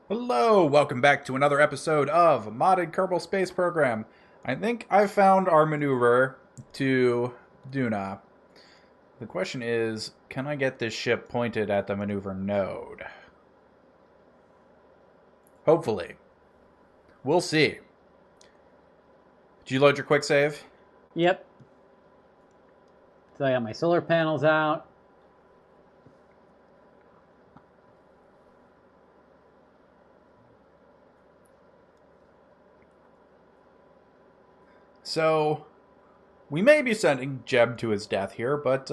Hello, welcome back to another episode of Modded Kerbal Space Program. I think I've found our maneuver to Duna. The question is, can I get this ship pointed at the maneuver node? Hopefully. We'll see. Did you load your quick save? Yep. So I got my solar panels out. So, we may be sending Jeb to his death here, but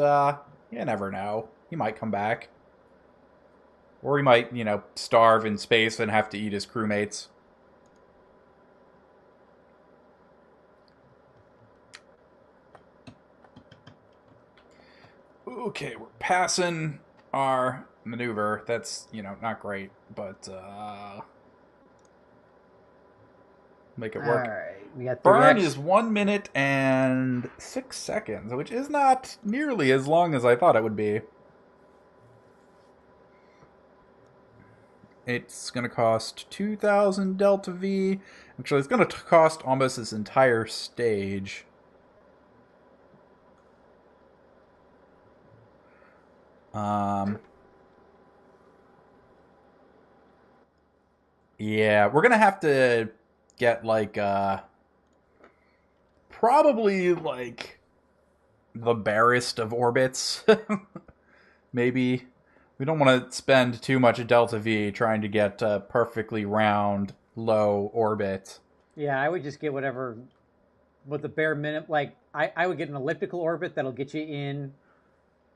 you never know. He might come back. Or he might, starve in space and have to eat his crewmates. Okay, we're passing our maneuver. That's, not great, but make it All work. right, we got Burn 3x. is 1 minute and 6 seconds, which is not nearly as long as I thought it would be. It's going to cost 2,000 Delta V. Actually, it's going to cost almost this entire stage. Yeah, we're going to have to get probably the barest of orbits. Maybe. We don't want to spend too much delta V trying to get a perfectly round, low orbit. Yeah, I would just get whatever, with the bare minimum. Like, I would get an elliptical orbit that'll get you in.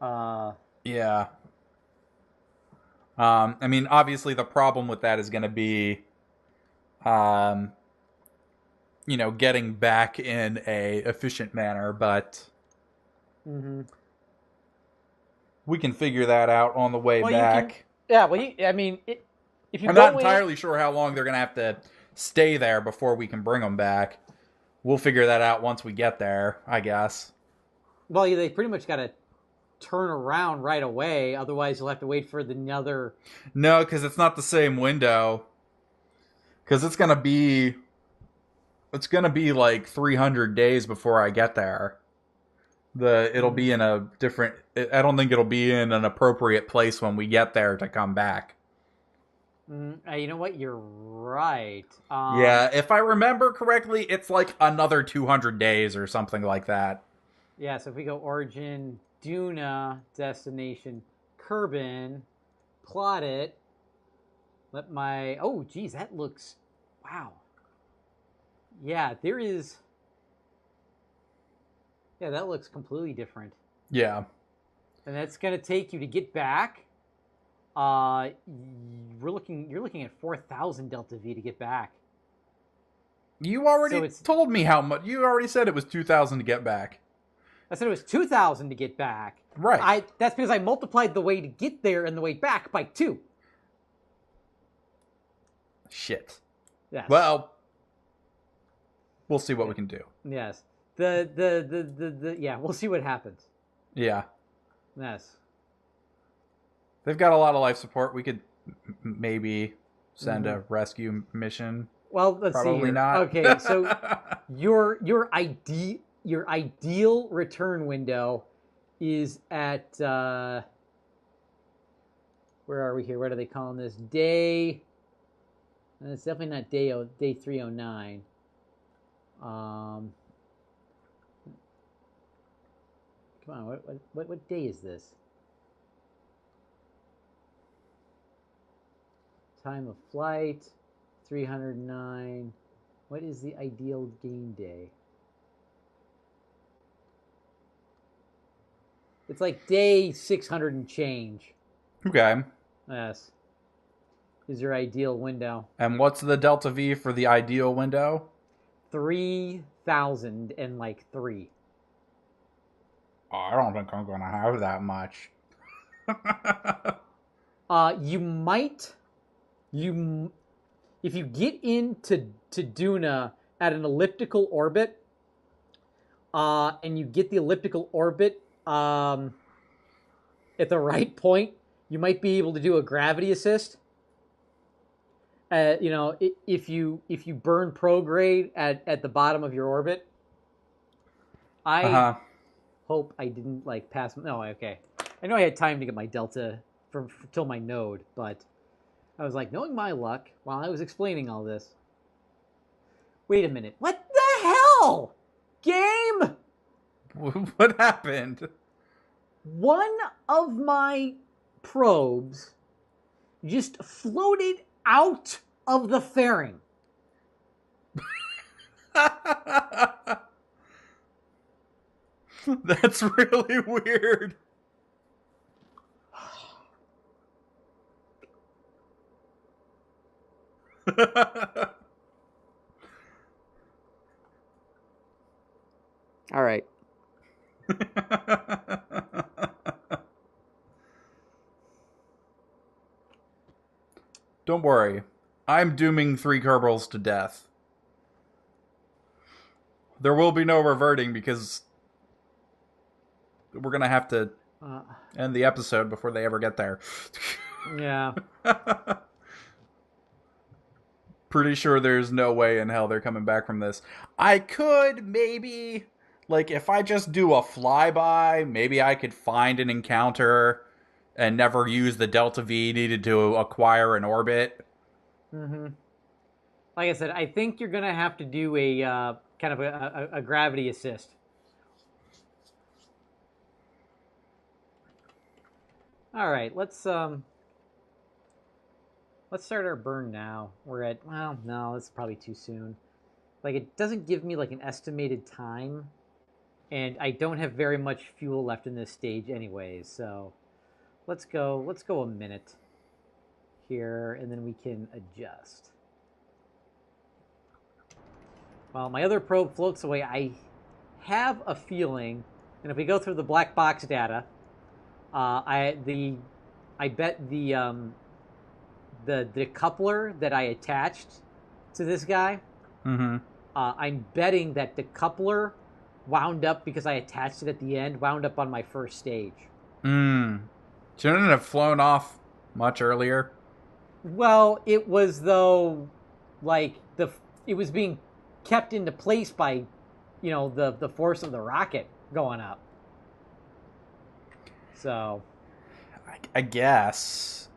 Yeah. I mean, obviously, the problem with that is going to be, um, getting back in a efficient manner, but Mm-hmm. we can figure that out on the way Well, you can. back. Yeah, well, I mean, if you I'm not go in. entirely sure how long they're going to have to stay there before we can bring them back. We'll figure that out once we get there, I guess. Well, they pretty much got to turn around right away. Otherwise, you'll have to wait for another. No, because it's not the same window. Because it's gonna be like 300 days before I get there. It'll be in a different. I don't think it'll be in an appropriate place when we get there to come back. You know what? You're right. Yeah, if I remember correctly, it's like another 200 days or something like that. Yeah, so if we go origin, Duna, destination, Kerbin, plot it, let my, oh, geez, that looks, wow. Yeah, yeah, that looks completely different. Yeah. And that's going to take you to get back. Uh, you're looking at 4,000 Delta V to get back. You So already it's, told me how much. You already said it was 2,000 to get back. I said it was 2,000 to get back. Right. That's because I multiplied the way to get there and the way back by 2. Shit. Yes. Well, we'll see what we can do. Yes. Yeah, we'll see what happens. Yeah. Yes. They've got a lot of life support. We could maybe send a rescue mission. Well, let's see Probably here. not. Okay, so your ideal return window is at where are we here? What are they calling this? Day. It's definitely not day 309. Come on, what day is this? Time of flight, 309. What is the ideal game day? It's like day 600 and change. Okay. Yes. Is your ideal window. And what's the delta V for the ideal window? 3,000 and like 3. Oh, I don't think I'm going to have that much. You might, if you get into Duna at an elliptical orbit, and you get the elliptical orbit at the right point, you might be able to do a gravity assist. if you burn prograde at the bottom of your orbit, I Uh-huh. hope I didn't like pass. No, okay. I know I had time to get my delta from till my node, but I was like, knowing my luck, while I was explaining all this. Wait a minute. What the hell? Game? What happened? One of my probes just floated out of the fairing. That's really weird. All right. Don't worry. I'm dooming 3 Kerbals to death. There will be no reverting because we're going to have to end the episode before they ever get there. Yeah. Pretty sure there's no way in hell they're coming back from this. I could maybe, like, if I just do a flyby, maybe I could find an encounter and never use the Delta V needed to acquire an orbit. Mm-hmm. Like I said, I think you're gonna have to do a kind of a gravity assist. All right, let's start our burn now. We're at, well, no, that's probably too soon. Like, it doesn't give me like an estimated time, and I don't have very much fuel left in this stage anyways. So let's go a minute here, and then we can adjust. While my other probe floats away, I have a feeling, and if we go through the black box data, I bet the decoupler that I attached to this guy, I'm betting that decoupler wound up, because I attached it at the end, wound up on my first stage. Shouldn't it have flown off much earlier? Well, it was, though, like it was being kept into place by, the force of the rocket going up. So, I guess.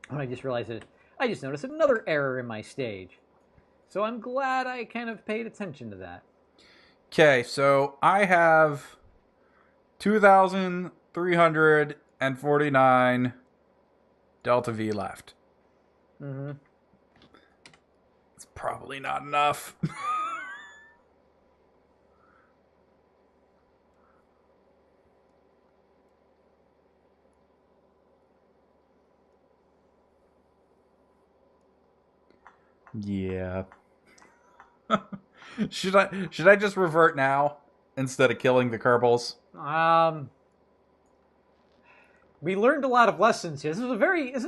I just realized that I just noticed another error in my stage. So I'm glad I kind of paid attention to that. Okay, so I have 2,349 Delta V left. Mm-hmm. It's probably not enough. Yeah. Should I just revert now instead of killing the Kerbals? We learned a lot of lessons here. This was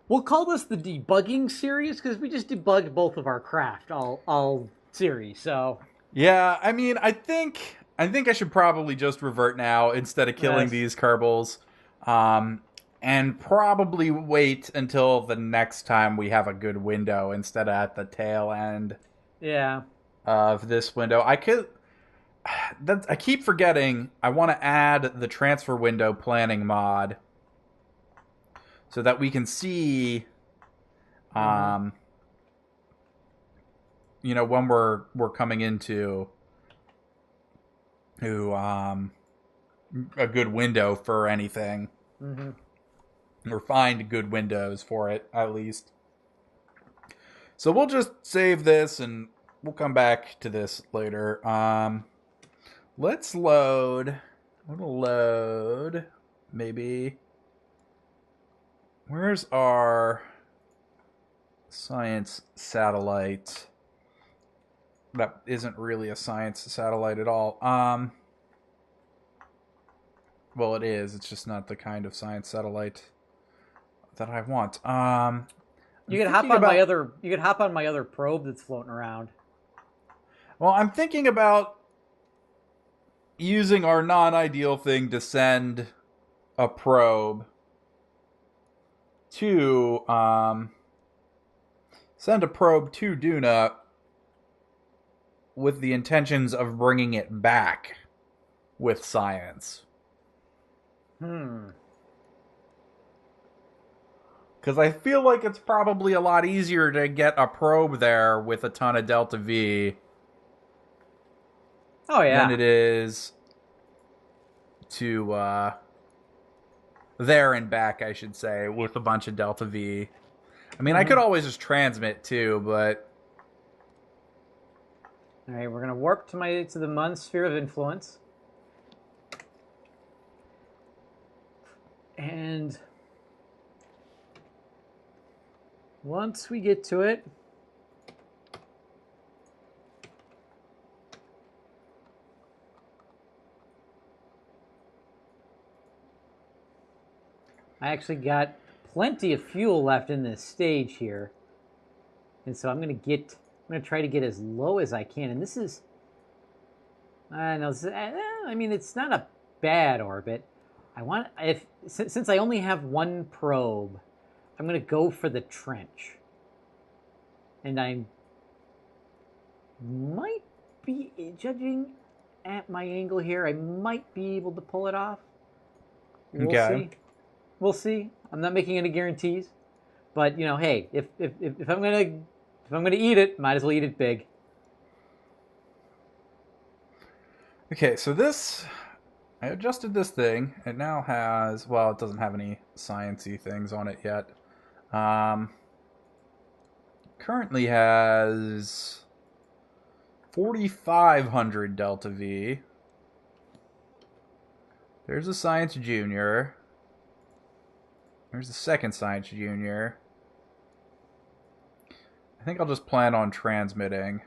we'll call this the debugging series, because we just debugged both of our craft all series. So yeah, I mean, I think I should probably just revert now instead of killing these Kerbals, and probably wait until the next time we have a good window instead of at the tail end. Yeah. Of this window, I keep forgetting I want to add the transfer window planning mod so that we can see, when we're coming into a good window for anything, or find good windows for it at least. So we'll just save this and we'll come back to this later. Let's load. We'll load. Maybe. Where's our science satellite? That isn't really a science satellite at all. Well, it is. It's just not the kind of science satellite that I want. You could hop on my other. You could hop on my other probe that's floating around. Well, I'm thinking about using our non-ideal thing to send a probe to Duna with the intentions of bringing it back with science. Because I feel like it's probably a lot easier to get a probe there with a ton of Delta V Oh yeah. than it is to there and back, I should say, with a bunch of Delta V. I mean, I could always just transmit too, but all right, we're gonna warp to the Mun sphere of influence, and once we get to it, I actually got plenty of fuel left in this stage here, and so I'm gonna try to get as low as I can, and this is, I know, I mean, it's not a bad orbit. Since I only have one probe, I'm gonna go for the trench, and I might be, judging at my angle here, I might be able to pull it off. We'll see. We'll see. I'm not making any guarantees, but you know, hey, if I'm gonna eat it, might as well eat it big. okay. So I adjusted this thing. It now has, well, it doesn't have any sciencey things on it yet. Currently has 4,500 Delta V. There's a Science Junior. There's the second Science Junior. I think I'll just plan on transmitting.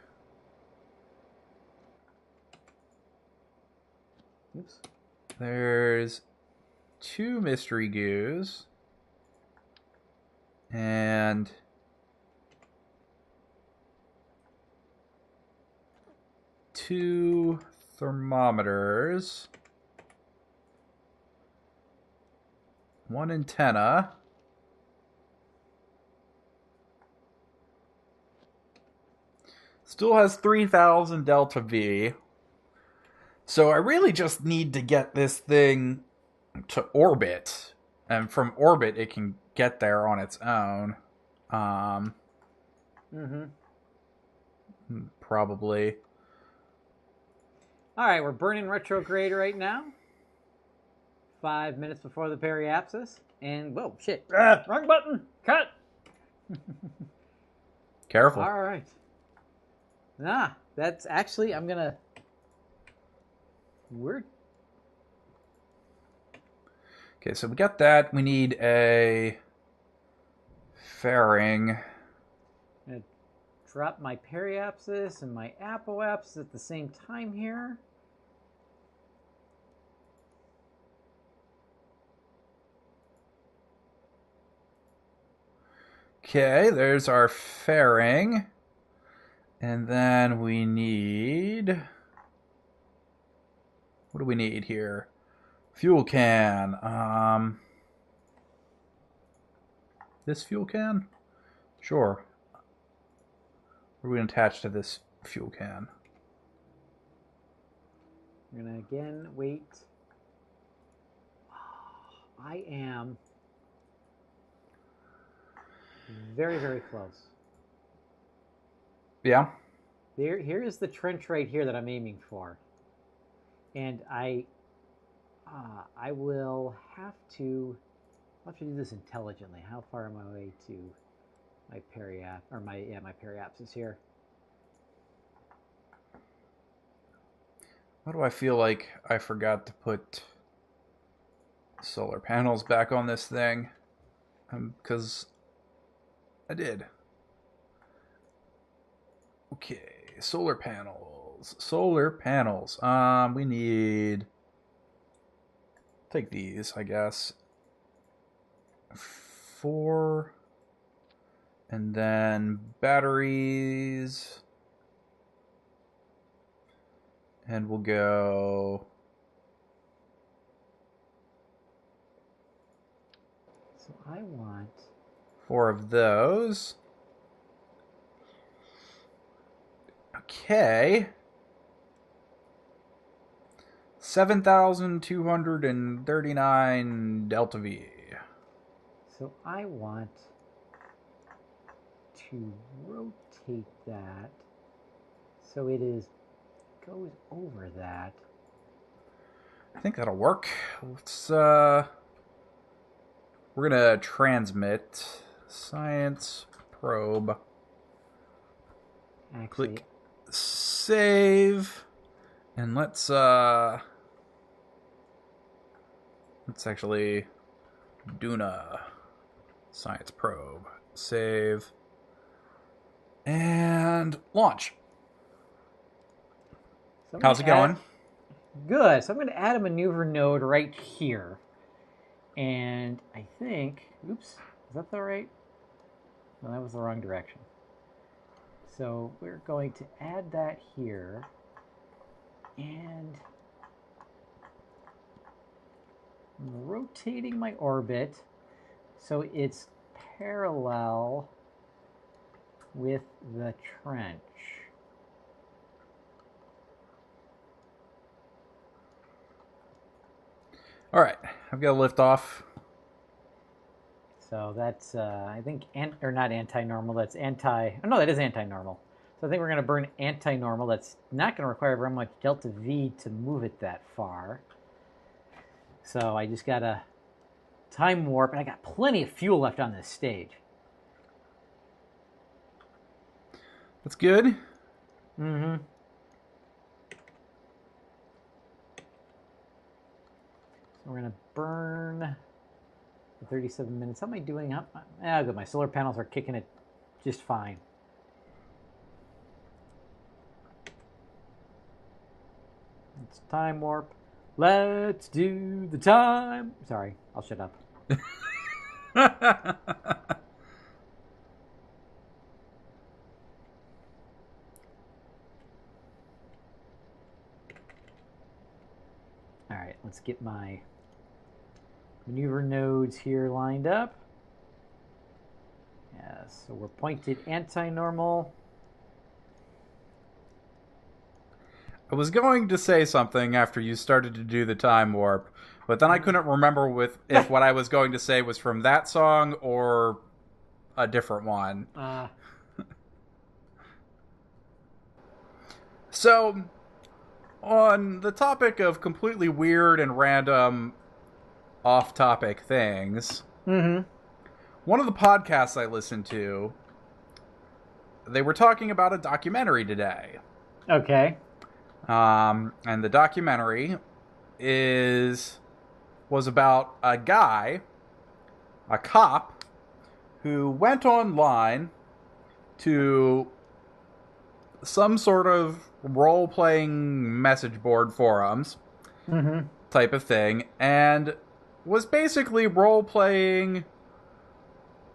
Oops. There's 2 Mystery Goos. And 2 thermometers. 1 antenna. Still has 3,000 Delta V. So I really just need to get this thing to orbit. And from orbit, it can get there on its own. Probably. All right, we're burning retrograde right now. 5 minutes before the periapsis. And, whoa, shit. Wrong button. Cut. Careful. All right. That's actually, I'm going to... Okay, so we got that. We need a fairing. I'm going to drop my periapsis and my apoapsis at the same time here. Okay, there's our fairing. And then we need... What do we need here? Fuel can. This fuel can? Sure. What are we going to attach to this fuel can? I'm going to again wait. I am very, very close. Yeah. Here is the trench right here that I'm aiming for. And I will have to do this intelligently. How far am I away to my my periapsis here? Why do I feel like I forgot to put solar panels back on this thing? Because I did. Okay, solar panels. Solar panels. We need... Take these, I guess. 4. And then batteries. And we'll go... So I want... 4 of those. Okay. 7,239 Delta V. So I want to rotate that so it goes over that. I think that'll work. Let's we're gonna transmit science probe. Actually, Click save, and let's actually Duna science probe save and launch. so How's it going? Good. So I'm going to add a maneuver node right here. And I think, oops, is that the right? No, that was the wrong direction. So we're going to add that here. And I'm rotating my orbit so it's parallel with the trench. All right, I've got to lift off. So that's, I think, or not anti-normal, that's oh no, that is anti-normal. So I think we're going to burn anti-normal. That's not going to require very much delta V to move it that far. So I just got to time warp, and I got plenty of fuel left on this stage. That's good. Mm-hmm. So we're going to burn for 37 minutes. How am I doing? Good. My solar panels are kicking it just fine. It's time warp. Let's do the time. Sorry, I'll shut up. All right, let's get my maneuver nodes here lined up. Yes, so we're pointed anti-normal. I was going to say something after you started to do the time warp, but then I couldn't remember if what I was going to say was from that song or a different one. So, on the topic of completely weird and random off-topic things, one of the podcasts I listened to, they were talking about a documentary today. Okay. And the documentary was about a guy, a cop, who went online to some sort of role-playing message board forums type of thing, and was basically role-playing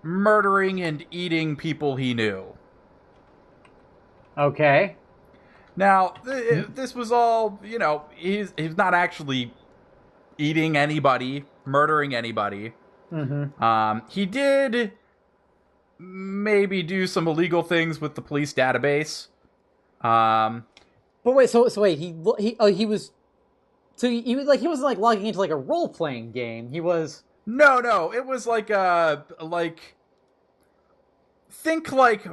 murdering and eating people he knew. Okay. Now, this was all, he's not actually eating anybody, murdering anybody. He did maybe do some illegal things with the police database. But wait, so wait, he was he wasn't like logging into like a role playing game. He was No, it was like think like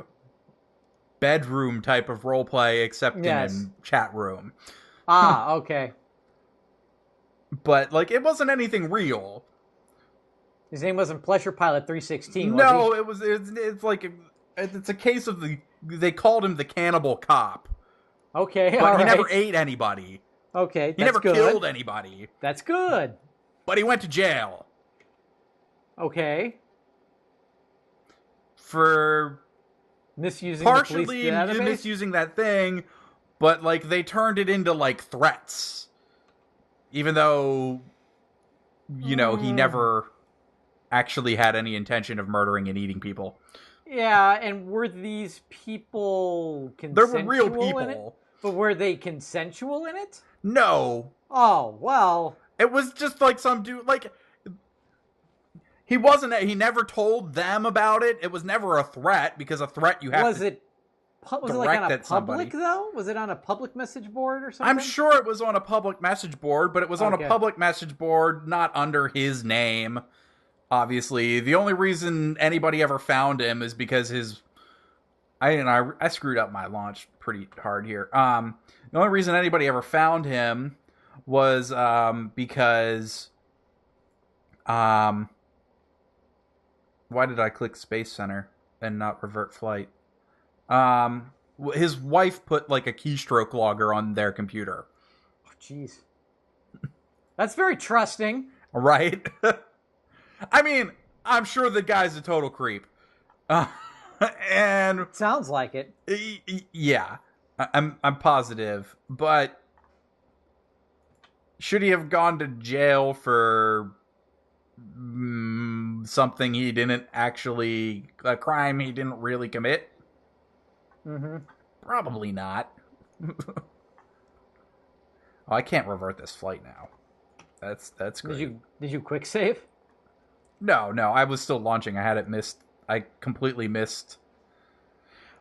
bedroom type of role play, except in a chat room. Okay. But like it wasn't anything real. His name wasn't Pleasure Pilot 316. No, it's like it's a case of they called him the cannibal cop. Okay, but he never ate anybody. Okay, he never killed anybody. That's good. But he went to jail. Okay. For misusing partially the police database? misusing that thing, but like they turned it into like threats, even though he never actually had any intention of murdering and eating people. Yeah, and were these people consensual? There were real people. But were they consensual in it? No. Oh, well. It was just like some dude, like, he never told them about it. It was never a threat, because a threat you have Was to it like direct on a at somebody. public, though? Was it on a public message board or something? I'm sure it was on a public message board, but it was on a public message board, not under his name. Obviously, the only reason anybody ever found him is because I screwed up my launch pretty hard here. The only reason anybody ever found him was because why did I click Space Center and not revert flight? His wife put like a keystroke logger on their computer. Oh, jeez. That's very trusting. Right? I mean, I'm sure the guy's a total creep. And sounds like it. Yeah. I'm positive, but should he have gone to jail for something he didn't actually, a crime he didn't really commit? Mm-hmm. Probably not. Oh, I can't revert this flight now. That's great. Did you quick save? No, I was still launching. I had it missed. I completely missed.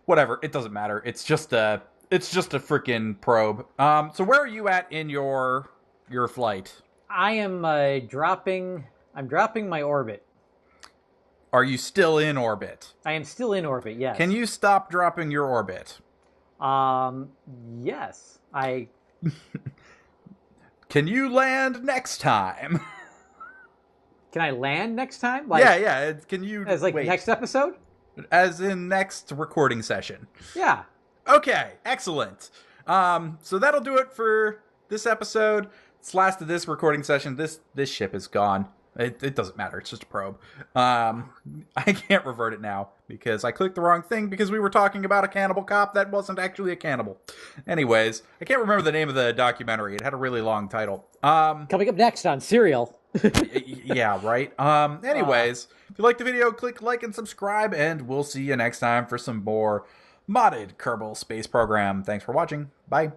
Whatever, it doesn't matter. It's just a freaking probe. So where are you at in your flight? I am dropping my orbit. Are you still in orbit? I am still in orbit, yes. Can you stop dropping your orbit? Yes. I Can you land next time? Can I land next time? Yeah. Can you as like wait? Next episode? As in next recording session. Yeah. Okay, excellent. So that'll do it for this episode. It's last of this recording session. This ship is gone. It doesn't matter. It's just a probe. I can't revert it now because I clicked the wrong thing because we were talking about a cannibal cop that wasn't actually a cannibal. Anyways, I can't remember the name of the documentary. It had a really long title. Coming up next on Serial. Yeah, right. Anyways, if you liked the video, click like and subscribe, and we'll see you next time for some more modded Kerbal Space Program. Thanks for watching. Bye.